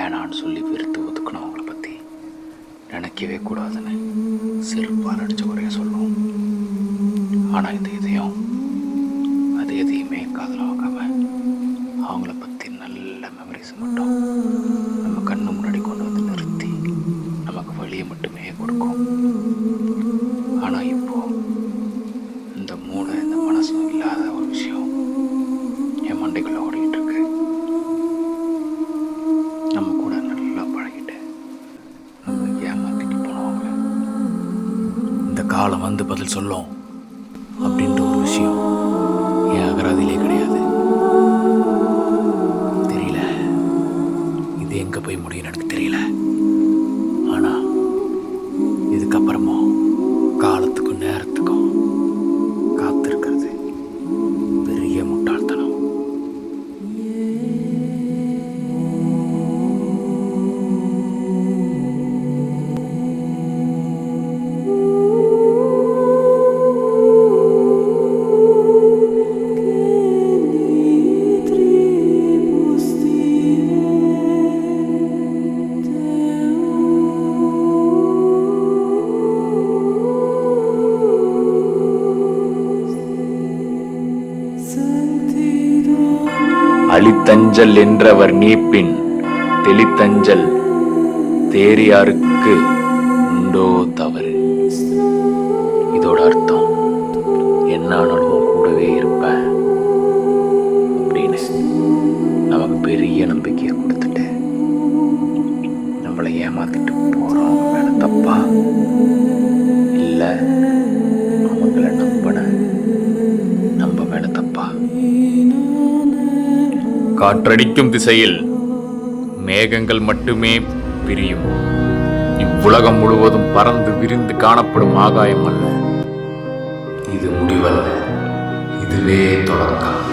வேணான்னு சொல்லி வெறுத்து ஒதுக்கணவங்கள பற்றி நினைக்கவே கூடாதுன்னு செருப்பால் அடித்த குறைய சொல்லும். ஆனால் இந்த இதயம் அது எதையுமே காதில் வாங்காம அவங்கள பற்றி நல்ல மெமரிஸ் மட்டும் நம்ம கண்ணு முன்னாடி கொண்டு வந்து நிறுத்தி நமக்கு வழியை மட்டுமே கொடுக்கும். ஆனால் இப்போ இந்த மூளை இந்த மனசும் இல்லாத ஒரு விஷயம் என் மண்டைக்குள்ள ஓடிக்கிட்டு இருக்கு. நம்ம கூட நல்லா பழகிட்டு நம்ம ஏமாத்திட்டு போனவங்க இந்த காலம் வந்து பதில் சொல்லும் அப்படின்ற ஒரு விஷயம் என் அகராதியிலே கிடையாது. தெரியல இது எங்க போய் முடியும் எனக்கு தெரியல. ஆனா இதுக்கப்புறமா காலத்துக்கும் நேரத்துக்கும் காத்திருக்கிறது பெரிய முட்டாள்தனம். அழித்தஞ்சல் என்றவர் நீப்பின் தெளித்தஞ்சல் தேரியாருக்கு உண்டோ தவறு. இதோட அர்த்தம் என்னானாலும் கூடவே இருப்பேன் அப்படின்னு நமக்கு பெரிய நம்பிக்கையை கொடுத்துட்டு நம்மளை ஏமாத்திட்டு போறோம் மேல தப்பா இல்ல அவங்கள நம்பின நம்ம மேல தப்பா? காற்றடிக்கும் திசையில் மேகங்கள் மட்டுமே பிரியும். இவ்வுலகம் முழுவதும் பறந்து விரிந்து காணப்படும் ஆகாயம் அல்ல. இது முடிவல்ல, இதுவே தொடக்கம்.